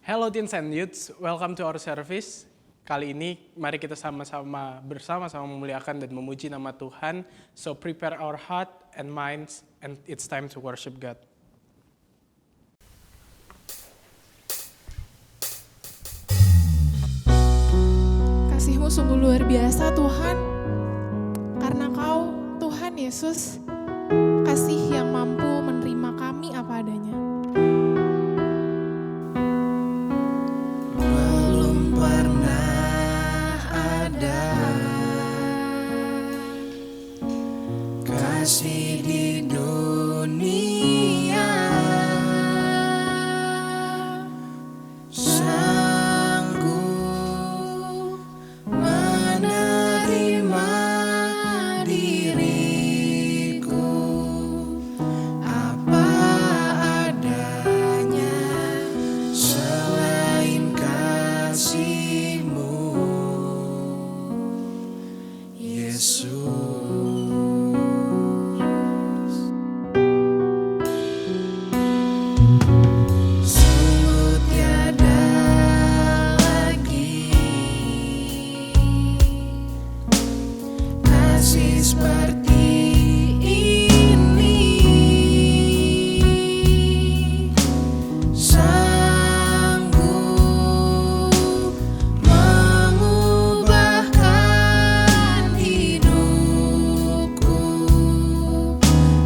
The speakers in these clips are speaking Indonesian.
Hello Teens and Youths, welcome to our service. Kali ini mari kita sama-sama memuliakan dan memuji nama Tuhan. So prepare our heart and minds and it's time to worship God. Kasih-Mu sungguh luar biasa Tuhan, karena Kau Tuhan Yesus, kasih yang mampu menerima kami apa adanya. Belum pernah ada kasih di dunia sanggup menerima diriku apa adanya selain kasih-Mu, Yesus. Sungguh tiada lagi kasih seperti ini, sanggup mengubahkan hidupku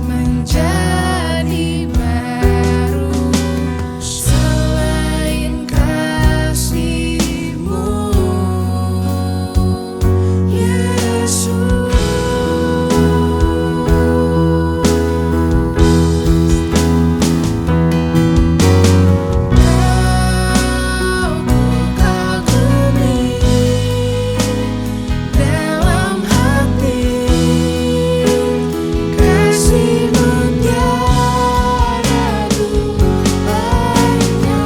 menjadi baru selain kasih-Mu, Yesus. Kau ku kagumi dalam hati, kasih-Mu tiada duanya.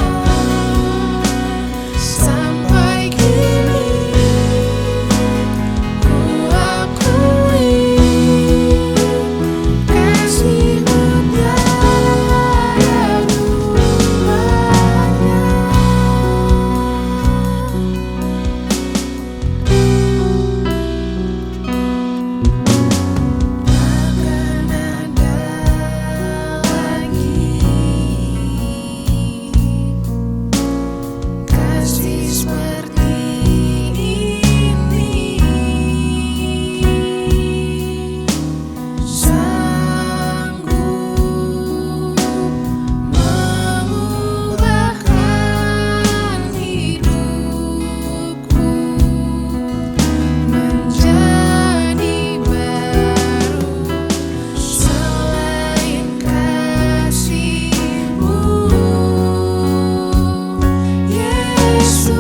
Sampai kini ku akui kasih-Mu tiada Takkan ada lagi kasih seperti ini, sanggup mengubahkan hidupku menjadi baru selain kasih-Mu, Yesus.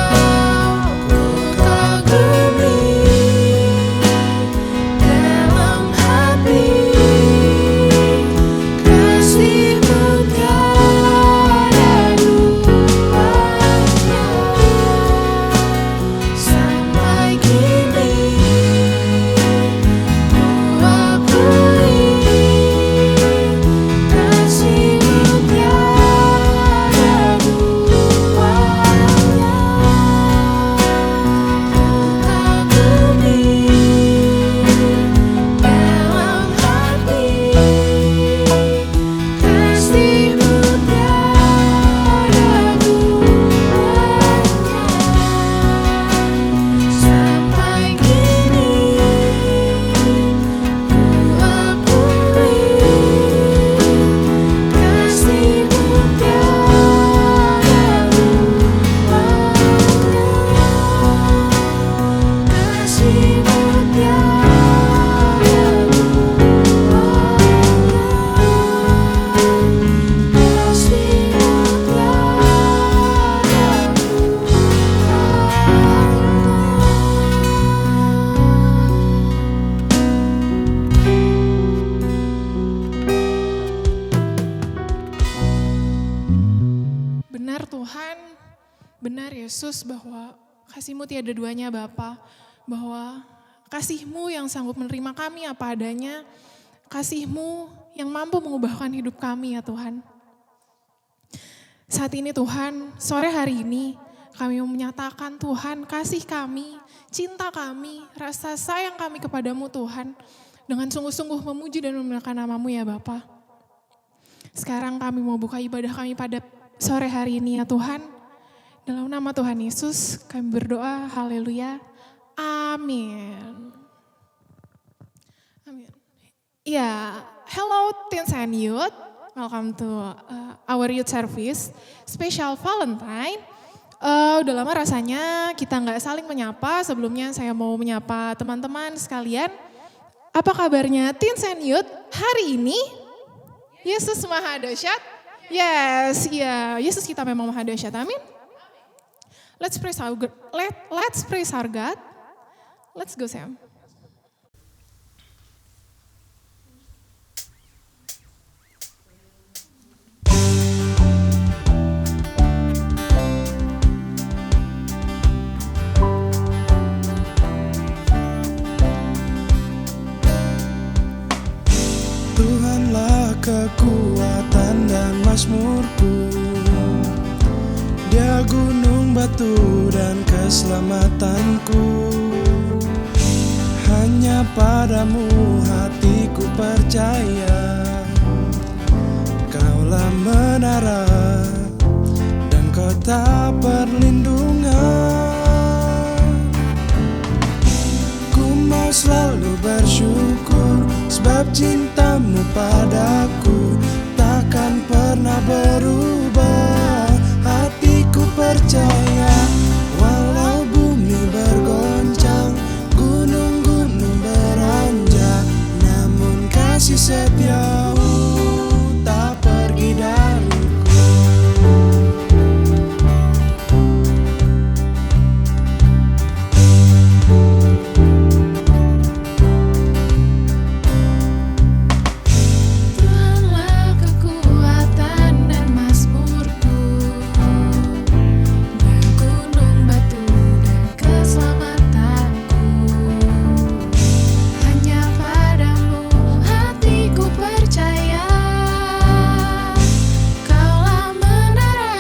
Kau ku kagumi dalam hati, kasih-Mu tiada duanya. Sampai kini ku akui kasih-Mu tiada duanya. Kagumi dalam hati, kasih-Mu tiada duanya. Sampai kini ku akui kasih-Mu tiada duanya. Kasih-Mu tiada duanya. Benar Tuhan, benar Yesus bahwa kasih-Mu tiada duanya Bapa, bahwa kasih-Mu yang sanggup menerima kami apa adanya, kasih-Mu yang mampu mengubahkan hidup kami ya Tuhan. Saat ini Tuhan, sore hari ini kami mau menyatakan Tuhan kasih kami, cinta kami, rasa sayang kami kepadamu Tuhan. Dengan sungguh-sungguh memuji dan memuliakan nama-Mu ya Bapa. Sekarang kami mau buka ibadah kami pada sore hari ini ya Tuhan. Dalam nama Tuhan Yesus kami berdoa, haleluya, amin. Amin. Ya, hello teens and youth, welcome to our youth service, special Valentine. Udah lama rasanya kita nggak saling menyapa. Sebelumnya saya mau menyapa teman-teman sekalian. Apa kabarnya teens and youth hari ini? Yesus Maha Dahsyat. Yes, ya, Yesus kita memang Maha Dahsyat. Amin. Let's praise our God. Let's praise our God. Let's go, Sam. Tuhanlah kekuatan dan mazmurku, Dia gunung batu dan keselamatanku. Hanya padamu hatiku percaya, Kaulah menara dan kota perlindungan. Ku mau selalu bersyukur sebab cintamu padaku takkan pernah berubah. Hatiku percaya walau bumi bergoncang, gunung-gunung beranjak, namun kasih setiamu tak pergi dariku. Tuhanlah kekuatan dan mazmurku, Dia gunung batu dan keselamatanku. Hanya padamu hatiku percaya, Kaulah menara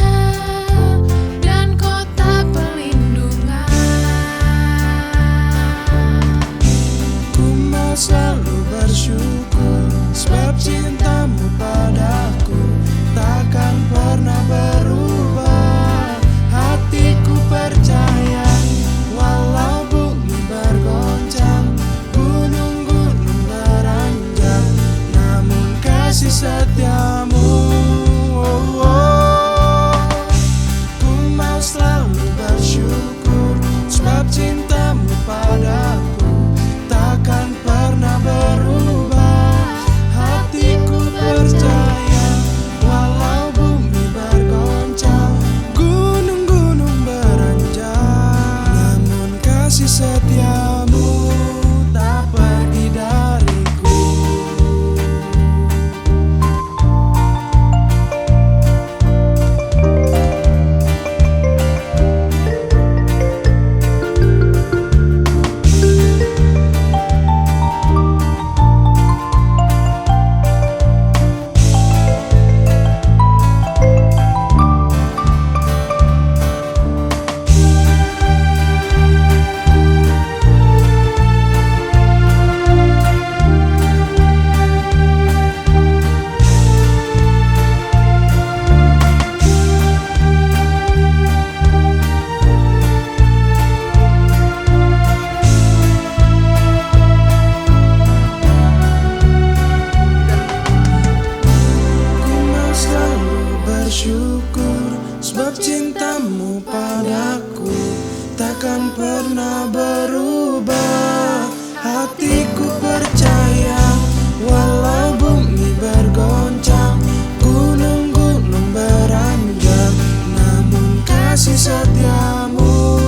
dan kota perlindungan. Ku mau selalu bersyukur sebab cintamu padaku takkan pernah berubah. Hatiku percaya walau bumi bergoncang, gunung-gunung beranjak, namun kasih setiamu. Oh, oh. Ku mau selalu bersyukur sebab cintamu padaku takkan pernah berubah. Hatiku percaya walau bumi bergoncang, gunung-gunung beranjak, namun kasih setiamu tak pergi dariku. Ku mau selalu bersyukur sebab cintamu padaku takkan pernah berubah. Hatiku percaya walau bumi bergoncang, gunung-gunung beranjak, namun kasih setiamu.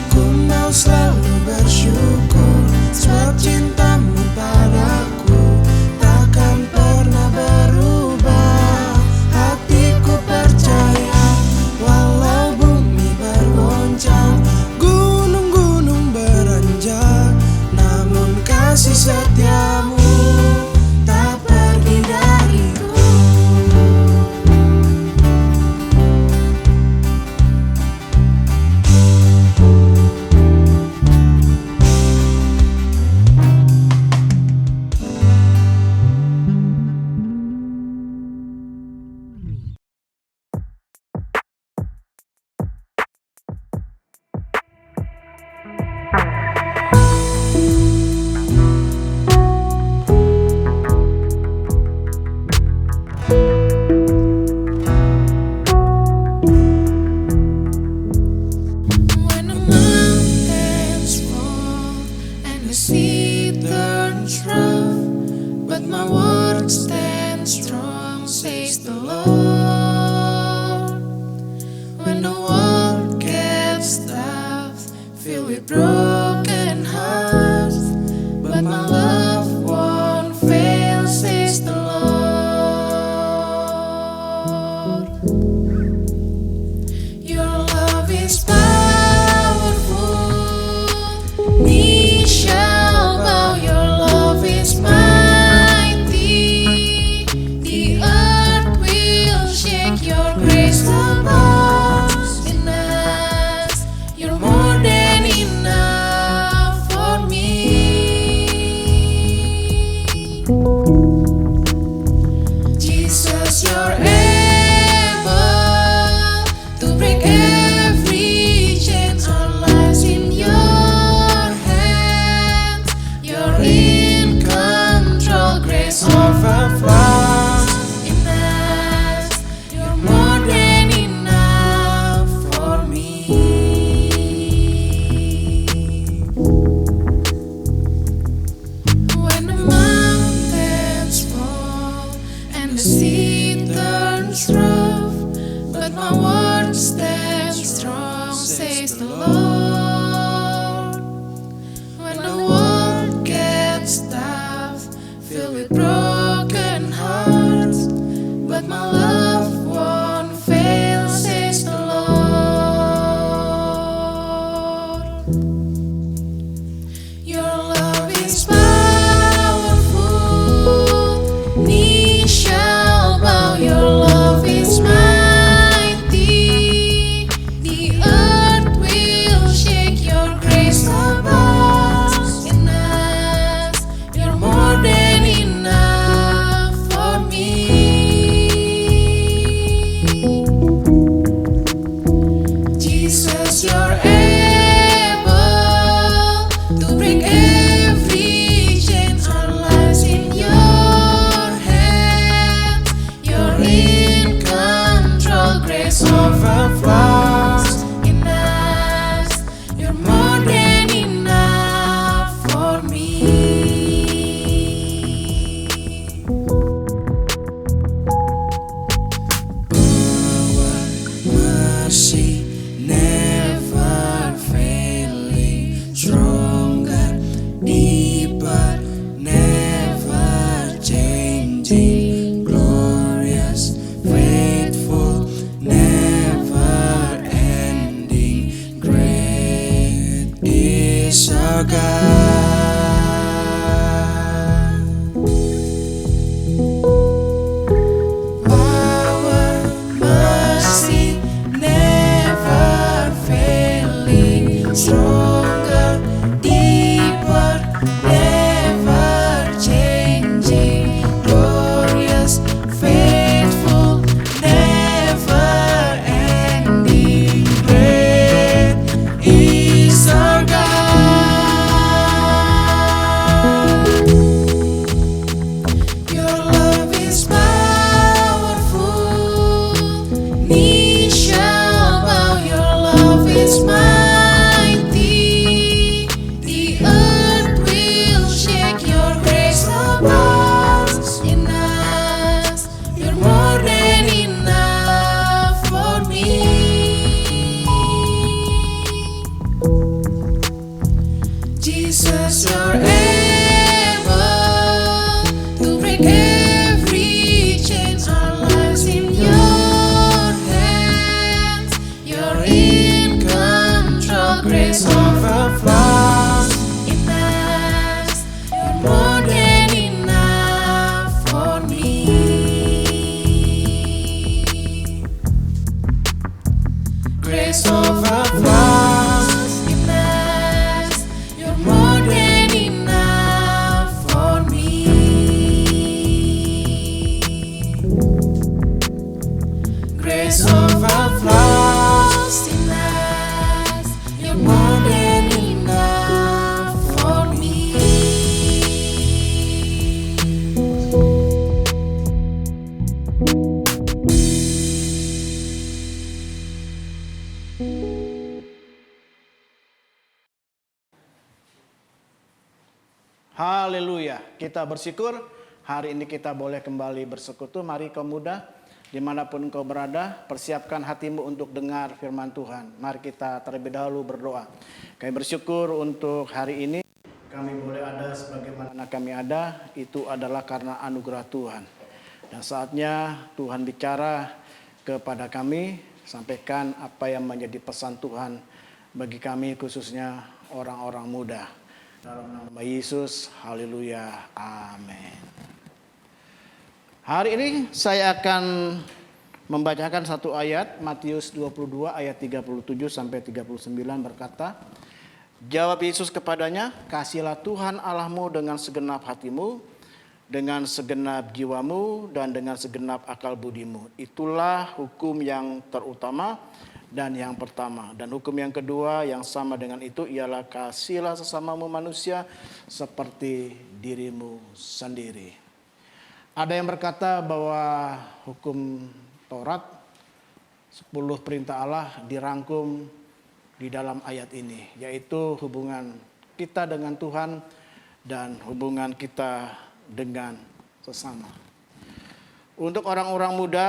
Ku mau selalu bersyukur sebab cintamu padaku takkan pernah berubah. Hatiku percaya walau bumi bergoncang, gunung says the Lord. When the world gets tough, filled with broken hearts, but my love won't fail, says the Lord. Your love is powerful, knee shall bow. Your love is mighty, the earth will shake. Your grace abounds in us. You're more than enough for me. Jesus, you're able to break every chain. Our lives in your hands. You're in control. Grace overflows in us. You're more than enough for me. When the mountains fall and the sea turns rough, but my word stands strong, says the Lord. When the world gets tough, filled with broken hearts, but my love won't fail, says the Lord. Your love is powerful, knee shall bow. Your love is mighty, the earth will shake. Your grace abounds in us. You're more than enough for me. Jesus, you're able to break every chain. Our lives in your hands. You're in control. Grace overflows in us. You're more than enough for me. Mercy never failing, stronger, deeper, never changing, glorious, faithful, never ending. Great is our God. Our mercy never failing, stronger, deeper, never changing, glorious, faithful, never ending. Great is our God. Your love is powerful, knee shall bow. Your love is mighty, the earth will shake. Your grace abounds in us. You're more than enough for me. Jesus, you're able to break every chain. Our lives in your hands. You're in control. Grace overflows in us. You're more than enough for me. Grace overflows in us. You're more than enough for me. Grace overflows in us. You're more than enough for me. Haleluya, kita bersyukur hari ini kita boleh kembali bersekutu. Mari kaum muda, dimanapun engkau berada, persiapkan hatimu untuk dengar firman Tuhan. Mari kita terlebih dahulu berdoa. Kami bersyukur untuk hari ini kami boleh ada sebagaimana kami ada, itu adalah karena anugerah Tuhan. Dan saatnya Tuhan bicara kepada kami, sampaikan apa yang menjadi pesan Tuhan bagi kami, khususnya orang-orang muda. Dalam nama Yesus, haleluya, amin. Hari ini saya akan membacakan satu ayat, Matius 22 ayat 37 sampai 39 berkata, jawab Yesus kepadanya, kasihilah Tuhan Allahmu dengan segenap hatimu, dengan segenap jiwamu, dan dengan segenap akal budimu. Itulah hukum yang terutama dan yang pertama. Dan hukum yang kedua yang sama dengan itu ialah kasihilah sesamamu manusia seperti dirimu sendiri. Ada yang berkata bahwa hukum Taurat 10 perintah Allah dirangkum di dalam ayat ini, yaitu hubungan kita dengan Tuhan dan hubungan kita dengan sesama. Untuk orang-orang muda,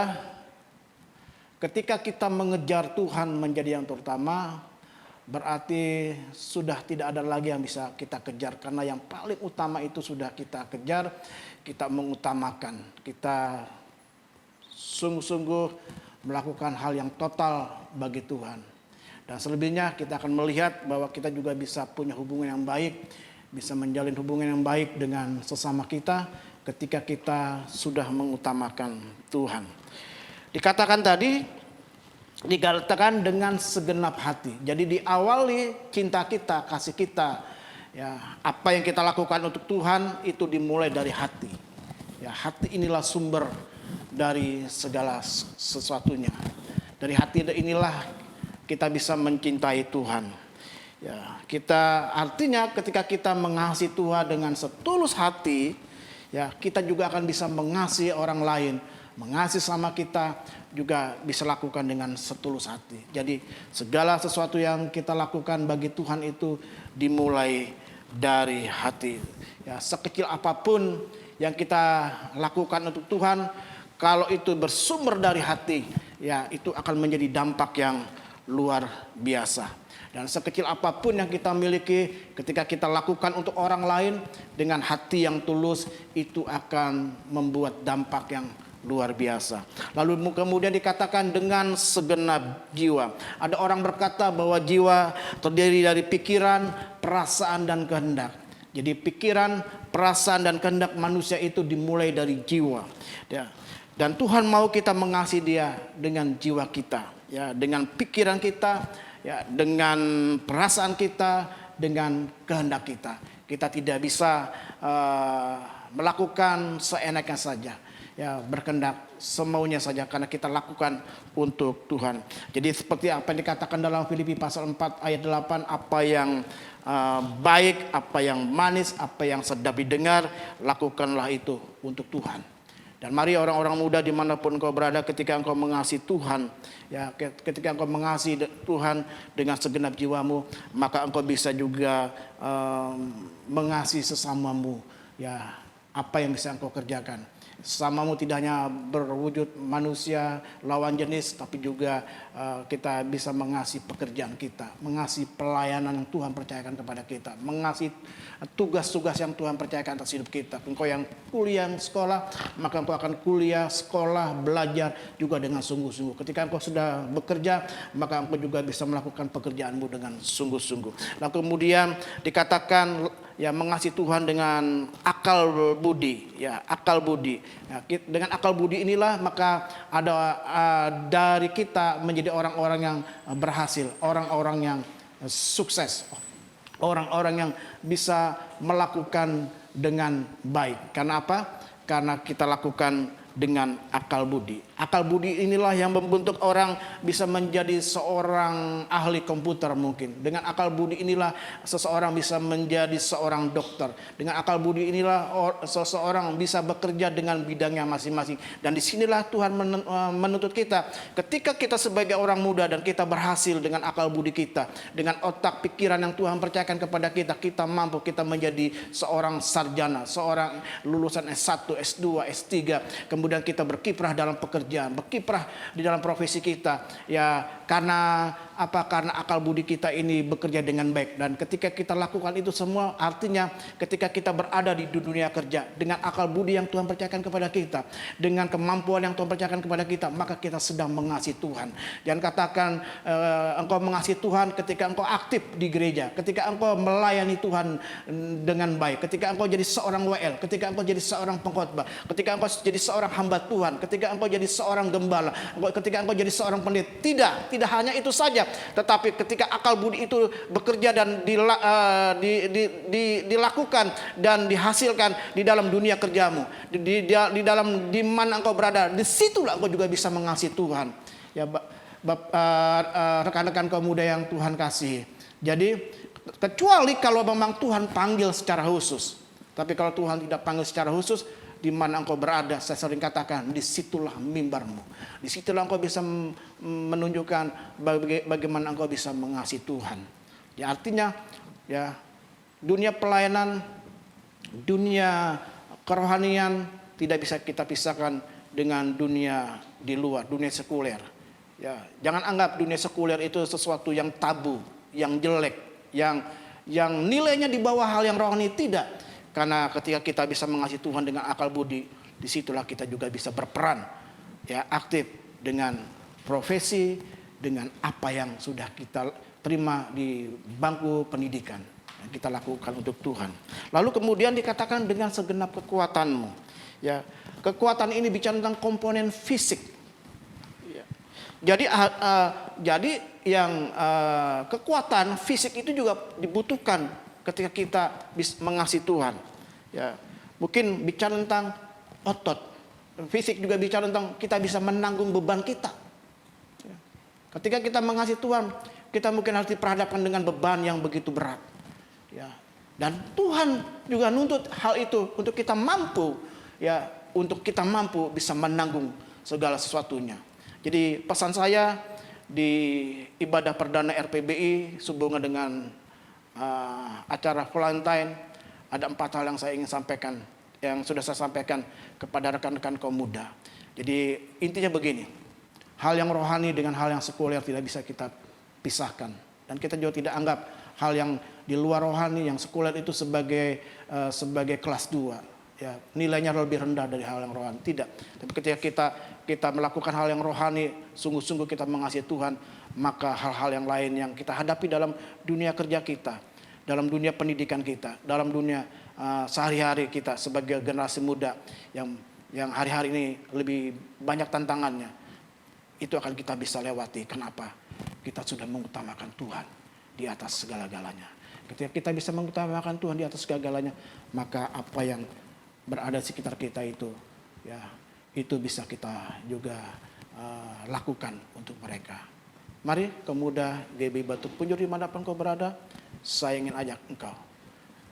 ketika kita mengejar Tuhan menjadi yang terutama, berarti sudah tidak ada lagi yang bisa kita kejar. Karena yang paling utama itu sudah kita kejar, kita mengutamakan. Kita sungguh-sungguh melakukan hal yang total bagi Tuhan. Dan selebihnya kita akan melihat bahwa kita juga bisa punya hubungan yang baik, bisa menjalin hubungan yang baik dengan sesama kita ketika kita sudah mengutamakan Tuhan. Dikatakan tadi, dikatakan dengan segenap hati. Jadi diawali cinta kita, kasih kita, ya, apa yang kita lakukan untuk Tuhan itu dimulai dari hati. Ya, hati inilah sumber dari segala sesuatunya. Dari hati inilah kita bisa mencintai Tuhan. Ya, kita artinya ketika kita mengasihi Tuhan dengan setulus hati, ya, kita juga akan bisa mengasihi orang lain. Mengasihi sama kita juga bisa lakukan dengan setulus hati. Jadi segala sesuatu yang kita lakukan bagi Tuhan itu dimulai dari hati. Ya, sekecil apapun yang kita lakukan untuk Tuhan, kalau itu bersumber dari hati, ya itu akan menjadi dampak yang luar biasa. Dan sekecil apapun yang kita miliki, ketika kita lakukan untuk orang lain dengan hati yang tulus, itu akan membuat dampak yang luar biasa. Lalu kemudian dikatakan dengan segenap jiwa. Ada orang berkata bahwa jiwa terdiri dari pikiran, perasaan, dan kehendak. Jadi pikiran, perasaan, dan kehendak manusia itu dimulai dari jiwa. Ya. Dan Tuhan mau kita mengasihi Dia dengan jiwa kita, ya, dengan pikiran kita, ya, dengan perasaan kita, dengan kehendak kita. Kita tidak bisa melakukan seenaknya saja, ya, berkehendak semaunya saja, karena kita lakukan untuk Tuhan. Jadi seperti apa yang dikatakan dalam Filipi pasal 4 ayat 8, apa yang baik, apa yang manis, apa yang sedap didengar, lakukanlah itu untuk Tuhan. Dan mari orang-orang muda dimanapun engkau berada, ketika engkau mengasihi Tuhan, ya, ketika engkau mengasihi Tuhan dengan segenap jiwamu, maka engkau bisa juga mengasihi sesamamu. Ya, apa yang bisa engkau kerjakan. Sesamamu tidak hanya berwujud manusia lawan jenis, tapi juga kita bisa mengasihi pekerjaan kita, mengasihi pelayanan yang Tuhan percayakan kepada kita, mengasihi tugas-tugas yang Tuhan percayakan atas hidup kita. Engkau yang kuliah sekolah, maka engkau akan kuliah, sekolah, belajar juga dengan sungguh-sungguh. Ketika engkau sudah bekerja, maka engkau juga bisa melakukan pekerjaanmu dengan sungguh-sungguh. Lalu kemudian dikatakan, ya, mengasihi Tuhan dengan akal budi, ya, akal budi. Ya, dengan akal budi inilah maka ada dari kita menjadi orang-orang yang berhasil, orang-orang yang sukses, orang-orang yang bisa melakukan dengan baik. Karena apa? Karena kita lakukan dengan akal budi. Akal budi inilah yang membentuk orang bisa menjadi seorang ahli komputer mungkin. Dengan akal budi inilah seseorang bisa menjadi seorang dokter. Dengan akal budi inilah seseorang bisa bekerja dengan bidangnya masing-masing. Dan disinilah Tuhan menuntut kita. Ketika kita sebagai orang muda dan kita berhasil dengan akal budi kita, dengan otak pikiran yang Tuhan percayakan kepada kita, kita mampu, kita menjadi seorang sarjana, seorang lulusan S1, S2, S3, kemudian kemudian kita berkiprah dalam pekerjaan, berkiprah di dalam profesi kita. Ya, karena apa? Karena akal budi kita ini bekerja dengan baik. Dan ketika kita lakukan itu semua, artinya ketika kita berada di dunia kerja dengan akal budi yang Tuhan percayakan kepada kita, dengan kemampuan yang Tuhan percayakan kepada kita, maka kita sedang mengasihi Tuhan. Jangan katakan engkau mengasihi Tuhan ketika engkau aktif di gereja, ketika engkau melayani Tuhan dengan baik, ketika engkau jadi seorang WL, ketika engkau jadi seorang pengkhotbah, ketika engkau jadi seorang hamba Tuhan, ketika engkau jadi seorang gembala, ketika engkau jadi seorang pendeta. Tidak hanya itu saja, tetapi ketika akal budi itu bekerja dan dilakukan dan dihasilkan di dalam dunia kerjamu, di dalam di mana engkau berada, disitulah engkau juga bisa mengasihi Tuhan. Ya, rekan-rekan kaum muda yang Tuhan kasih. Jadi kecuali kalau memang Tuhan panggil secara khusus. Tapi kalau Tuhan tidak panggil secara khusus, di mana engkau berada, saya sering katakan, disitulah mimbarmu. Disitulah engkau bisa menunjukkan bagaimana engkau bisa mengasihi Tuhan. Ya, artinya ya, dunia pelayanan, dunia kerohanian tidak bisa kita pisahkan dengan dunia di luar, dunia sekuler. Ya, jangan anggap dunia sekuler itu sesuatu yang tabu, yang jelek, yang nilainya di bawah hal yang rohani. Tidak. Karena ketika kita bisa mengasihi Tuhan dengan akal budi, disitulah kita juga bisa berperan, ya, aktif dengan profesi, dengan apa yang sudah kita terima di bangku pendidikan yang kita lakukan untuk Tuhan. Lalu kemudian dikatakan dengan segenap kekuatanmu. Ya, kekuatan ini bicara tentang komponen fisik. Ya. Jadi yang kekuatan fisik itu juga dibutuhkan ketika kita mengasihi Tuhan. Ya, mungkin bicara tentang otot. Fisik juga bicara tentang kita bisa menanggung beban kita. Ya. Ketika kita mengasihi Tuhan, kita mungkin harus diperhadapkan dengan beban yang begitu berat. Ya. Dan Tuhan juga nuntut hal itu untuk kita mampu, ya, untuk kita mampu bisa menanggung segala sesuatunya. Jadi pesan saya di ibadah perdana RPBI sehubungan dengan acara Valentine, ada 4 hal yang saya ingin sampaikan, yang sudah saya sampaikan kepada rekan-rekan kaum muda. Jadi intinya begini, hal yang rohani dengan hal yang sekuler tidak bisa kita pisahkan, dan kita juga tidak anggap hal yang di luar rohani, yang sekuler itu sebagai kelas 2, ya, nilainya lebih rendah dari hal yang rohani. Tidak. Tapi ketika kita melakukan hal yang rohani, sungguh-sungguh kita mengasihi Tuhan, maka hal-hal yang lain yang kita hadapi dalam dunia kerja kita, dalam dunia pendidikan kita, dalam dunia sehari-hari kita sebagai generasi muda yang hari-hari ini lebih banyak tantangannya, itu akan kita bisa lewati. Kenapa? Kita sudah mengutamakan Tuhan di atas segala-galanya. Ketika kita bisa mengutamakan Tuhan di atas segala-galanya, maka apa yang berada di sekitar kita itu, ya, itu bisa kita juga lakukan untuk mereka. Mari pemuda GBI Batu Penjuru dimanapun kau berada, saya ingin ajak engkau,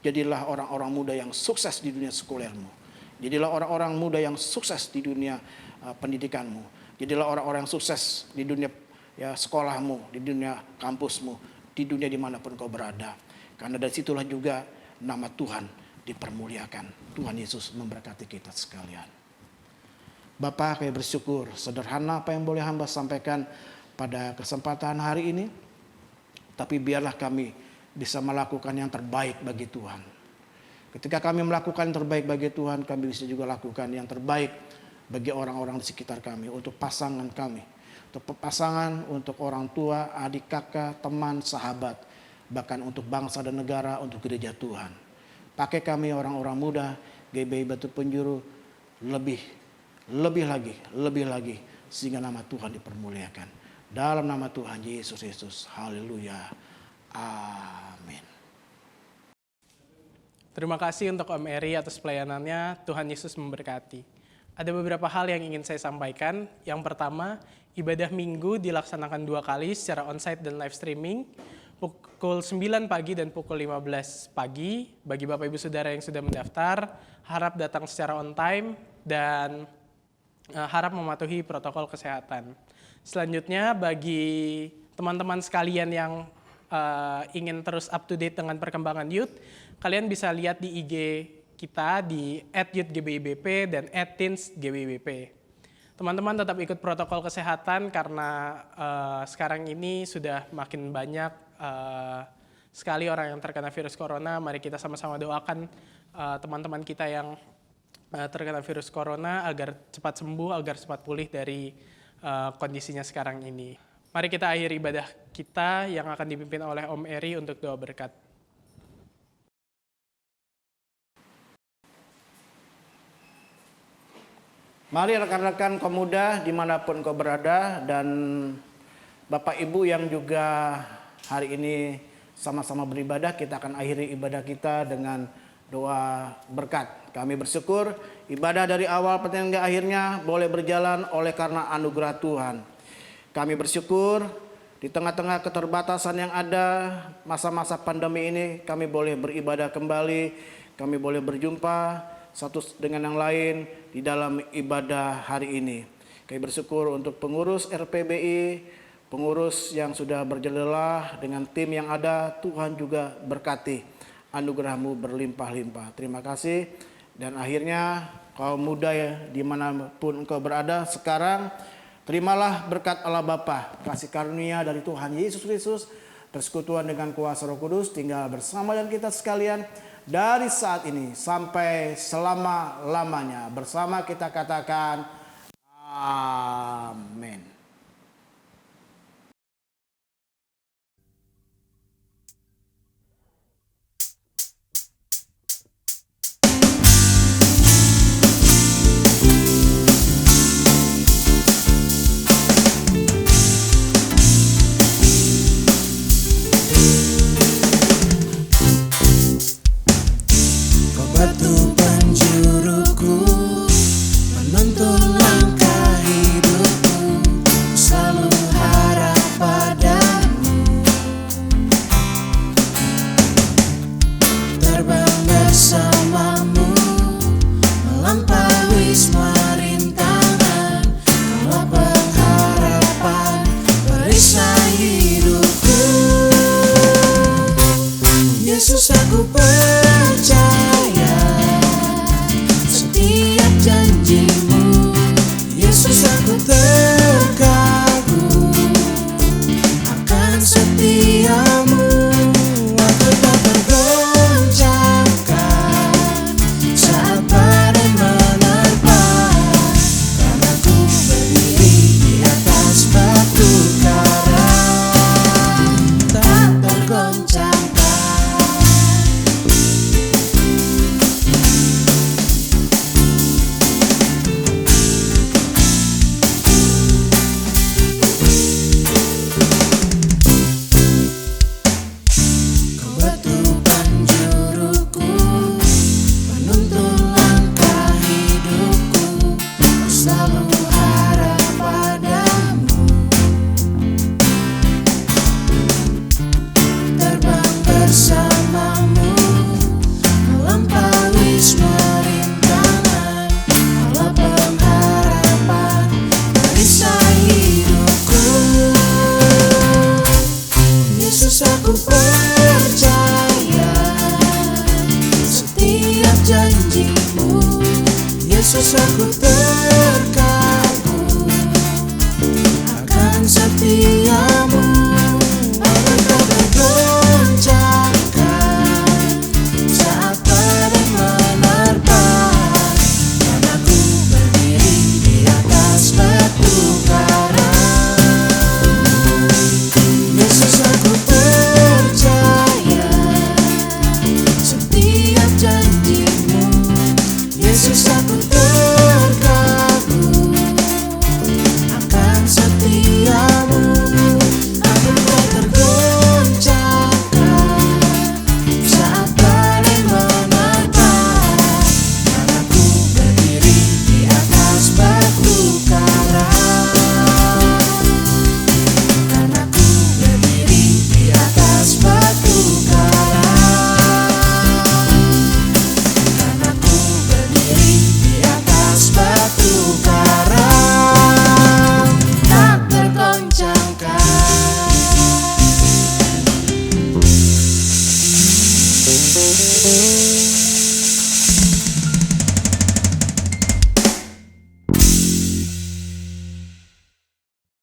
jadilah orang-orang muda yang sukses di dunia sekulermu. Jadilah orang-orang muda yang sukses di dunia pendidikanmu. Jadilah orang-orang yang sukses di dunia, ya, sekolahmu, di dunia kampusmu, di dunia dimanapun kau berada. Karena dari situlah juga nama Tuhan dipermuliakan. Tuhan Yesus memberkati kita sekalian. Bapa, kami bersyukur sederhana apa yang boleh hamba sampaikan pada kesempatan hari ini. Tapi biarlah kami bisa melakukan yang terbaik bagi Tuhan. Ketika kami melakukan yang terbaik bagi Tuhan, kami bisa juga lakukan yang terbaik bagi orang-orang di sekitar kami, untuk pasangan kami, untuk pasangan, untuk orang tua, adik kakak, teman, sahabat, bahkan untuk bangsa dan negara, untuk gereja Tuhan. Pakai kami orang-orang muda GBI Batu Penjuru lebih lagi sehingga nama Tuhan dipermuliakan. Dalam nama Tuhan Yesus, haleluya, amin. Terima kasih untuk Om Eri atas pelayanannya. Tuhan Yesus memberkati. Ada beberapa hal yang ingin saya sampaikan. Yang pertama, ibadah minggu dilaksanakan 2 kali secara onsite dan live streaming. Pukul 9 pagi dan pukul 15 pagi. Bagi Bapak Ibu Saudara yang sudah mendaftar, harap datang secara on time dan harap mematuhi protokol kesehatan. Selanjutnya, bagi teman-teman sekalian yang ingin terus up to date dengan perkembangan youth, kalian bisa lihat di IG kita di @youthgbibp dan @teensgbibp. Teman-teman tetap ikut protokol kesehatan karena sekarang ini sudah makin banyak sekali orang yang terkena virus corona. Mari kita sama-sama doakan teman-teman kita yang terkena virus corona agar cepat sembuh, agar cepat pulih dari kondisinya sekarang ini. Mari kita akhiri ibadah kita yang akan dipimpin oleh Om Eri untuk doa berkat. Mari rekan-rekan kaum muda dimanapun kau berada dan Bapak Ibu yang juga hari ini sama-sama beribadah, kita akan akhiri ibadah kita dengan doa berkat. Kami bersyukur ibadah dari awal hingga akhirnya boleh berjalan oleh karena anugerah Tuhan. Kami bersyukur di tengah-tengah keterbatasan yang ada masa-masa pandemi ini kami boleh beribadah kembali, kami boleh berjumpa satu dengan yang lain di dalam ibadah hari ini. Kami bersyukur untuk pengurus RPBI, pengurus yang sudah berjelelah dengan tim yang ada, Tuhan juga berkati, anugerah-Mu berlimpah-limpah. Terima kasih. Dan akhirnya kaum muda ya dimanapun engkau berada sekarang, terimalah berkat Allah Bapa, kasih karunia dari Tuhan Yesus Kristus, persekutuan dengan kuasa Roh Kudus tinggal bersama dengan kita sekalian dari saat ini sampai selama-lamanya. Bersama kita katakan amin.